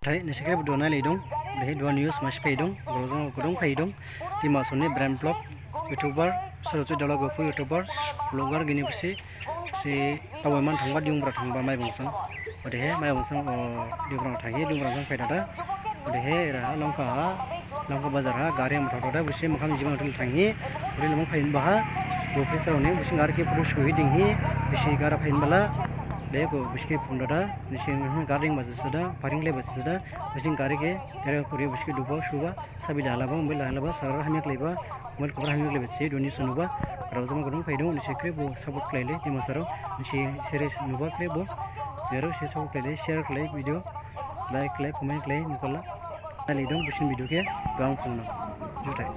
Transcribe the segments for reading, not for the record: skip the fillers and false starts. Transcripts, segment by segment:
Thai nasikre budona leidong behe dua news mas peidong grodong peidong di masone brand vlog youtuber soroju dala gofu youtuber vlogger gini bersih si awaman thangba diungbra thangba mai bongsang odehe mai bongsang diungrang thangi diungrang faidada odehe ra longka bazar ha gari motor bersih makam jiban hotel thangi ore lemong fain baha gofu sarone bersih gar ke purush hui dinghi bersih gara fain bala देखो biscuit पुंडा निश्चित गाड़ी मजदा पारिंग ले बचदा biscuit गाड़ी के तेरे पूरी biscuit डुबो शुबा सभी डालाबा मोबाइल डालाबा सारा हमें लेबा मोबाइल कवर हमें ले बच्चे दोनी सुनुबा राउजमा गरम फाइदो निश्चित के वो सपोर्ट ले ले तिमसरो निश्चित शेयर नुबा के वो जेरो से सपोर्ट ले शेयर ले वीडियो लाइक ले कमेंट ले निकला ले दो बिस्किट वीडियो के गांव पुना जुटाई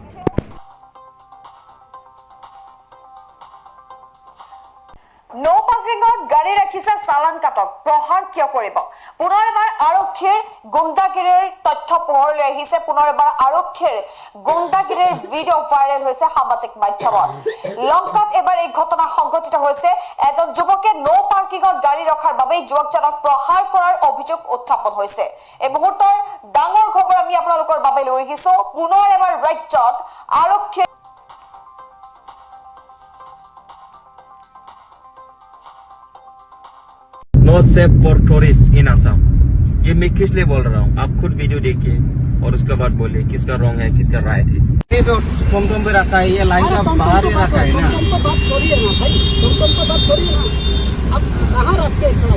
नो पार्किंगत गाड़ी राखिছে চালান কাটক প্ৰহাৰ কিয় কৰিব পুনৰ এবাৰ আৰক্ষীৰ গুণ্ডাগিৰিৰ তথ্য পোহৰলৈ আহিছে পুনৰ এবাৰ আৰক্ষীৰ গুণ্ডাগিৰিৰ ভিডিঅ' ভাইৰেল হৈছে সামাজিক মাধ্যমত লংকাত এবাৰ এই ঘটনা সংঘটিত হৈছে এজন যুৱকে নো পাৰ্কিংত গাড়ী ৰখাৰ বাবে যুৱকজনক প্ৰহাৰ কৰাৰ অভিযোগ উত্থাপন হৈছে এই মুহূৰ্তৰ ডাঙৰ খবৰ আমি আপোনালোকৰ বাবে লৈ আহিছো পুনৰ এবাৰ ৰাজ্যত আৰক্ষী no safe for tourist in Assam. ये मैं किस लिए बोल रहा हूँ, आप खुद वीडियो देखिए और उसके बाद बोलिए किसका रॉन्ग है किसका राइट है। ये तो टमटम पे रखा है, ये लाइन का बाहर ही रखा है ना। टमटम बात छोड़िए ना भाई, टमटम को बात छोड़िए ना। आप कहाँ रख के इसका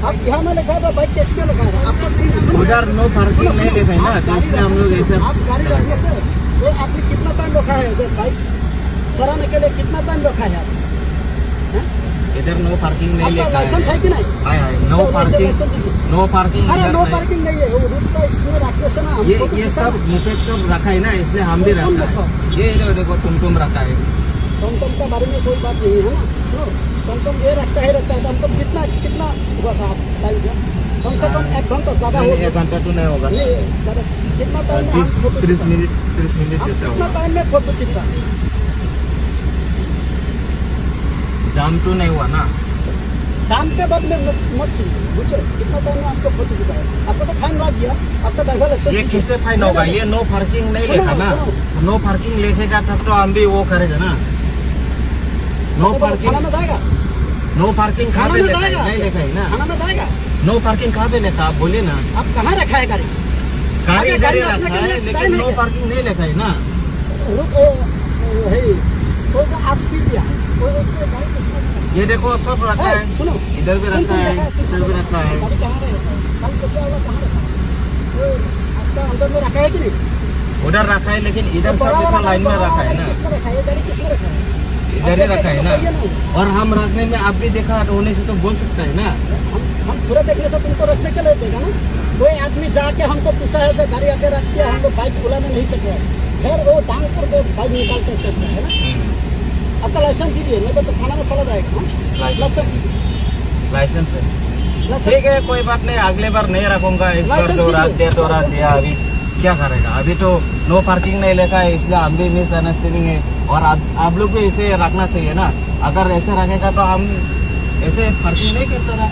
आप यहाँ में लिखा था बाइक किसके लिखा है आपको? उधर नो पार्किंग नहीं लिखा है ना, तो इसलिए हम लोग ऐसे आप गाड़ी रखने से तो आपने कितना टाइम रखा है इधर बाइक चलाने के लिए कितना टाइम रखा है? इधर नो पार्किंग नहीं लिखा है। लाइसेंस है कि नहीं? No parking no parking. अरे नो पार्किंग नहीं है, वो रूट का इसमें रखने से ना ये सब मुपेट सब रखा है ना, इसलिए हम भी रखा है। ये देखो टुमटुम रखा है। टमटम के बारे में कोई बात नहीं है ना, सुनो टमटम ये रखता है टमटम कितना हुआ था आप टाइम से? कम से कम 1 घंटा ज्यादा हो। 1 घंटा तो नहीं होगा, कितना टाइम? 30 मिनट जैसे कितना होगा। टाइम में फोटो खींचा? जाम तो नहीं हुआ ना? शाम के बाद में मत पूछो कितना टाइम में आपको फोटो खिंचाया? आपको तो फाइन लग गया, आपका ड्राइवर लाइसेंस। ये किससे फाइन होगा? ये नो पार्किंग नहीं लिखा ना, नो पार्किंग लिखेगा तब तो हम भी वो करेगा ना। नो पार्किंग खाना में जाएगा, नो पार्किंग कहाँ पे लिखा है? नहीं लिखा है ना। खाना में जाएगा। नो पार्किंग कहाँ पे लिखा, आप बोलिए ना। आप कहाँ रखा है गाड़ी? गाड़ी इधर ही रखने रखा के लिए है, लेकिन टाइम नो है। पार्किंग नहीं लिखा है ना। कोई तो आज की दिया कोई उसमें गाड़ी कितना? ये देखो सब रखा है, सुनो इधर भी रखा है, इधर भी रखा है। गाड़ी कहाँ रखा है? कल को क्या हुआ, कहाँ रखा है? आपका अंदर में रखा है कि नहीं? उधर रखा है, लेकिन इधर सब ऐसा लाइन में रखा है ना, किसमें रखा है? ये गाड़ी किसमें रखा है? इधर ही रखा है ना। और हम रखने में आप भी देखा होने से तो बोल सकता है ना। हम पूरा देखने से तुमको रखने के लिए देगा ना। कोई आदमी जाके हमको पूछा है तो गाड़ी आके रख के हम लोग बाइक बुलाने नहीं सकते हैं, फिर वो दांग पर वो बाइक निकाल कर सकता है ना। आपका लाइसेंस दीजिए, नहीं तो थाना में चला जाएगा। लाइसेंस है, ठीक है कोई बात नहीं, अगले बार नहीं रखूंगा। इस बार तो रात दिया, अभी क्या करेगा? अभी तो नो पार्किंग नहीं लिखा है, इसलिए हम भी मिसअंडरस्टैंडिंग है। और आप लोग भी इसे रखना चाहिए ना, अगर ऐसे रखेगा तो हम ऐसे पार्किंग नहीं करते रहा।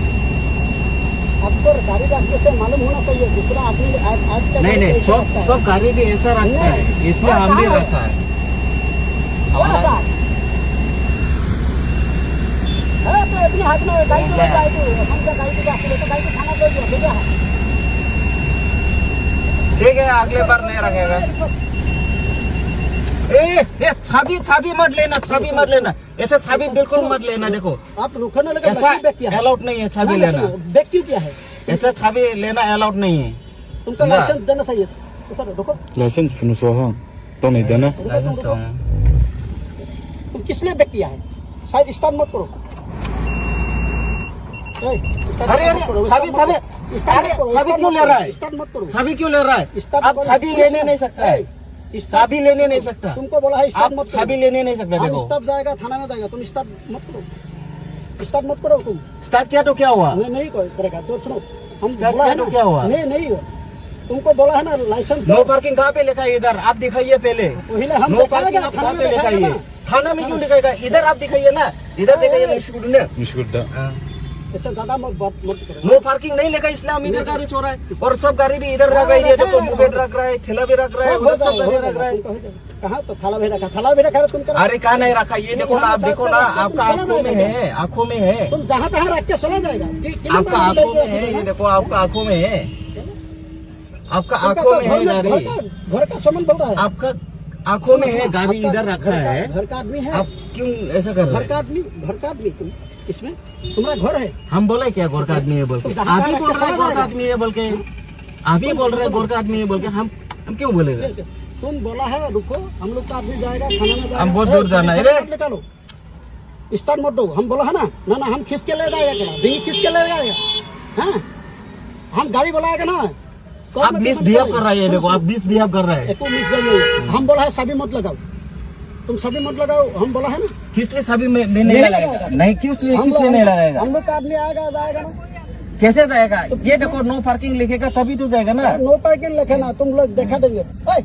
आपको गाड़ी रखने से मालूम होना चाहिए दूसरा आदमी आज नहीं सब गाड़ी भी ऐसा रखता है, इसलिए हम भी रखा है। तो अपने हाथ में गाड़ी तो हम क्या गाड़ी तो गाड़ी खाना दे दिया। ठीक है अगले बार नहीं रखेगा। ए छाबी मत लेना, छाबी मत लेना, ऐसा छाबी बिल्कुल मत लेना। देखो आप रुकने लगे, ऐसा अलाउड नहीं है छाबी लेना, बैग क्यों क्या है? ऐसा छाबी लेना अलाउड नहीं है। तुमको लाइसेंस देना चाहिए। रुको, लाइसेंस तो नहीं देना। लाइसेंस तो तुम किस लिए बैग किया है? शायद स्टार्ट मत करो। अरे छाबी क्यों ले रहा है? स्टार्ट मत करो। छाबी क्यों ले रहा है? आप छाबी लेने नहीं सकता है, छाबी लेने नहीं सकता। तुमको बोला है स्टार्ट मत, छाबी लेने नहीं सकता। देखो स्टाफ जाएगा थाना में जाएगा, तुम स्टार्ट मत करो। स्टार्ट मत करो तुम। स्टार्ट किया तो क्या हुआ? नहीं करेगा तो सुनो, हम स्टार्ट बोला किया है तो ना, क्या हुआ? नहीं तुमको बोला है ना लाइसेंस। नो पार्किंग कहाँ पे लिखा है? इधर आप दिखाइए पहले। पहले हम नो पार्किंग आप कहाँ पे लिखाइए? थाना में क्यों लिखाएगा? इधर आप दिखाइए ना, इधर दिखाइए। ऐसे ज्यादा बात मत करो। नो पार्किंग नहीं लेगा इसलिए हम इधर गाड़ी छोड़ रहा है और सब गाड़ी भी इधर रख रहा है। ये देखो बुलेट रख रहा है, ठेला भी रख रहा है, उधर सब गाड़ी रख रहा है। कहाँ तो थाला भी रखा, थाला भी रखा है, तुम करो। अरे कहाँ नहीं रखा, ये देखो ना, आप देखो ना, आपका आंखों में है, आंखों में है, तुम जहाँ तहाँ रख के चला जाएगा। आपका आंखों में है, ये देखो आपका आंखों में है, आपका आंखों में है गाड़ी, घर का सामान बोल रहा है। आपका आंखों में है, गाड़ी इधर रखा है। घर का आदमी है, आप क्यों ऐसा कर रहे घर का आदमी, घर का आदमी तुम इसमें तुम्हारा घर है। हम बोले क्या गोर का आदमी है बोल के, आप ही बोल रहे हैं गोर का आदमी है बोल के, आप ही बोल रहे हैं गोर का आदमी है बोल के, हम क्यों बोलेगा? तुम बोला है रुको, हम लोग का आदमी जाएगा, खाना में जाएगा। हम बहुत दूर जाना है रे। निकालो, स्टार्ट मत दो। हम बोला है ना, ना हम खींच के ले जाएगा, डिंगी खींच के ले जाएगा। हाँ, हम गाड़ी बुलाएगा ना। आप मिसबिहेव कर रहे हैं, देखो आप मिसबिहेव कर रहे हैं। हम बोला है सभी मत लगाओ, तुम सभी मत लगाओ, हम बोला है ना। किस लिए सभी में नहीं लगाएगा? नहीं, किस लिए नहीं लगाएगा? हम लोग का आदमी आएगा, जाएगा ना। कैसे जाएगा? ये देखो नो पार्किंग लिखेगा तभी तो जाएगा ना। नो पार्किंग लिखे ना, तुम लोग देखा देंगे। उठा,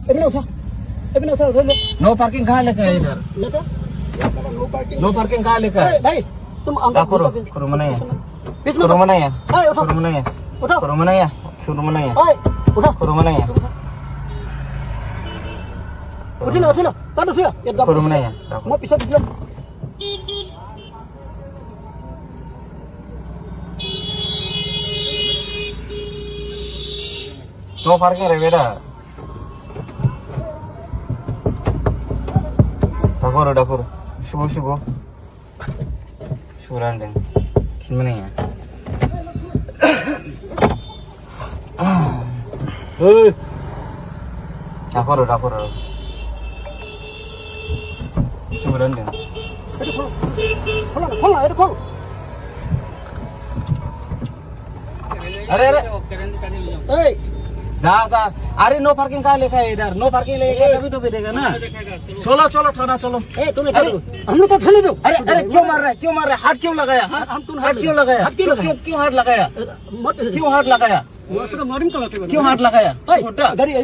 नो पार्किंग कहाँ लिखा है इधर? नो पार्किंग कहाँ लिखा है? भाई तुम अंदर करो मनाया, करो मनाया, करो मनाया, उठो, करो मनाया, करो मनाया, उठो, करो मनाया, उठिलो, उठिलो, तब उठिलो, एकदम करो मनाया। मैं पीछे उठिलो। नो पार्किंग रे बेटा, डाकोर शुभ शुभ शुभरान दिन किसमें नहीं है? डाकोर शुभरान दिन। खोलो, ये खोलो। अरे दादा, अरे नो पार्किंग कहाँ लिखा है इधर? नो पार्किंग लिखेगा तभी तो भेजेगा ना। चलो चलो थाना चलो। हम लोग को चले दो। अरे क्यों मार रहा है, क्यों मार रहा है? हाथ क्यों लगाया? हाथ क्यों लगाया? क्यों हाथ लगाया? क्यों हाथ लगाया? क्यों हाथ लगाया? गाड़ी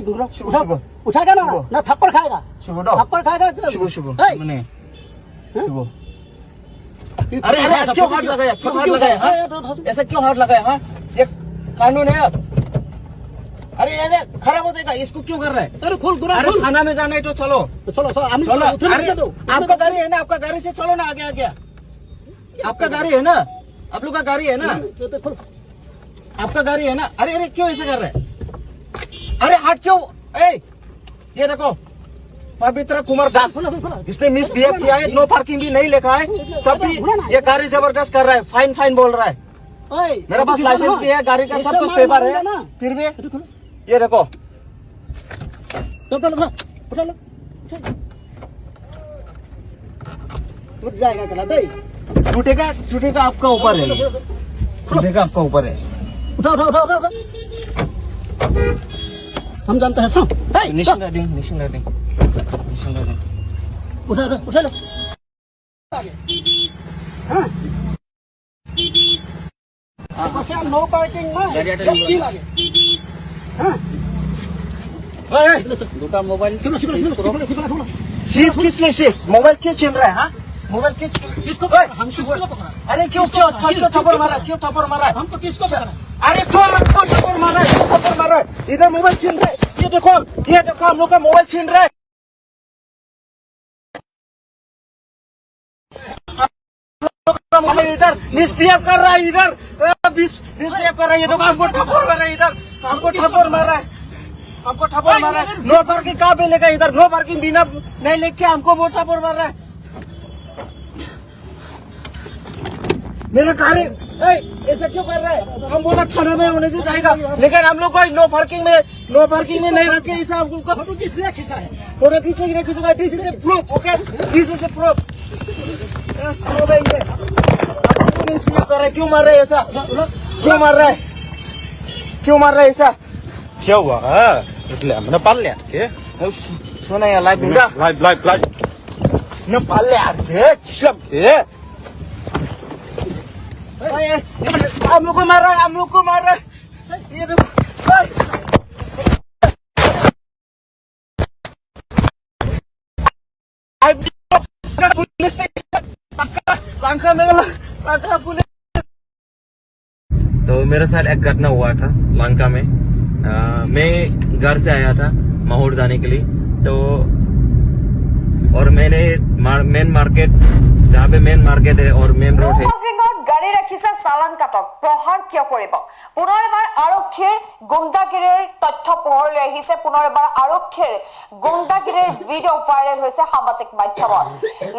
उठाएगा ना थप्पड़ खाएगा, थप्पड़ खाएगा। शुभ शुभ मैंने शुभ। अरे क्यों हाथ लगाया? क्यों हाथ लगाया? ऐसा क्यों हाथ लगाया? हाँ, ये कानून है। अरे खराब हो जाएगा, इसको क्यों कर रहा है? अरे खोल, अरे थाना में जाना है तो चलो चलो चलो। अरे आपका गाड़ी है ना, आपका गाड़ी से चलो ना, आगे आगे। आपका गाड़ी है ना, आप लोग का गाड़ी है ना, आपका गाड़ी है ना। अरे क्यों ऐसे कर रहे हैं? अरे हाथ क्यों? ये देखो पवित्र कुमार दास, इसने मिसबिहेव किया है, नो पार्किंग भी नहीं लिखा है, तब भी ये गाड़ी जबरदस्त कर रहा है, फाइन बोल रहा है। मेरे पास लाइसेंस भी है, गाड़ी का सब कुछ पेपर है, फिर भी ये देखो। टूट जाएगा कला दे, टूटेगा आपका ऊपर है, टूटेगा आपका ऊपर है। उठा। हम जानते हैं सब। निशन राइडिंग उठा लो। नो पार्किंग दूसरा मोबाइल खोलो। शीश किस लिए? शीश मोबाइल क्यों छीन रहा है? हाँ, मोबाइल किसको? हम किसको पकड़ा? अरे क्यों थप्पड़ मारा? क्यों थप्पड़ मारा? हमको किसको पकड़ा? अरे क्यों थप्पड़ मारा? इधर मोबाइल छीन रहे, ये देखो हम लोग का मोबाइल छीन रहे। इधर मिसबिहेव कर रहा है, इधर मिसबिहेव कर रहा है। ये देखो हमको थप्पड़ मारा है, इधर हमको थप्पड़ मारा है, नो पार्किंग कहाँ पे लेगा? इधर नो पार्किंग बिना नहीं लेके हमको वो थप्पड़ मार रहा है। मेरा गाड़ी ऐसा क्यों कर रहा है? हम बोला थाना में होने से जाएगा, लेकिन हम लोग को नो पार्किंग में नहीं रखे। इसे हमको फोटो किसने खींचा है? फोटो किसने खींचा? डीसी से प्रूफ, ओके, डीसी से प्रूफ। कर रहे क्यों मार रहे ऐसा? क्यों मार रहा है ऐसा? क्या हुआ? એટલે મને પાલ લે કે सुना यार, लाइव ન પાલ લે કે सब के हम लोग को मार रहा है, ये देखो पुलिस तो मेरे साथ एक घटना हुआ था लंका में। मैं घर से आया था माहौर जाने के लिए, तो और मैंने मेन मार्केट, जहाँ पे मेन मार्केट है और मेन रोड है, গাড়ী ৰাখিছে চালান কাটক, প্ৰহাৰ কিয় কৰিব? পুনৰ এবাৰ আৰক্ষীৰ গুণ্ডাগিৰিৰ তথ্য পোহৰলৈ আহিছে। পুনৰ এবাৰ আৰক্ষীৰ গুণ্ডাগিৰিৰ ভিডিঅ' ভাইৰেল হৈছে সামাজিক মাধ্যমত।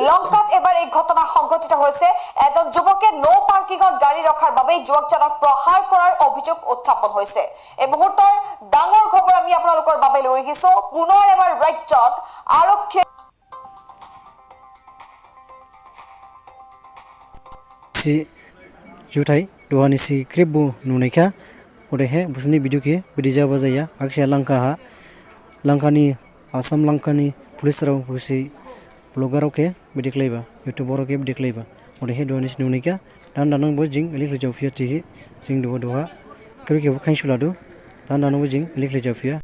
লংকাত এবাৰ এই ঘটনা সংঘটিত হৈছে। এজন যুৱকে ন' পাৰ্কিঙত গাড়ী ৰখাৰ বাবে যুৱকজনক প্ৰহাৰ কৰাৰ অভিযোগ উত্থাপন হৈছে। এই মুহূৰ্তৰ ডাঙৰ খবৰ আমি আপোনালোকৰ বাবে লৈ আহিছো। পুনৰ এবাৰ ৰাজ্যত আৰক্ষী जुथाइ दुहानि सि क्रिबु नुनायखा ओरैहाय बिसोरनि भिडिअ'खि बिदि जाबा जाया आगसिया लंकानि आसाम लंकानि पुलिसराव बुसि ब्लगारावके बिदि खालायबा इउटुबारावके बिदि खालायबा ओरैहाय दुहानि सि नुनायखा दान दानंबो जिं इलिखले जावफिया तिहि जिं दुहा क्रिबु खाइसुलादु दान दानंबो जिं इलिखले जावफिया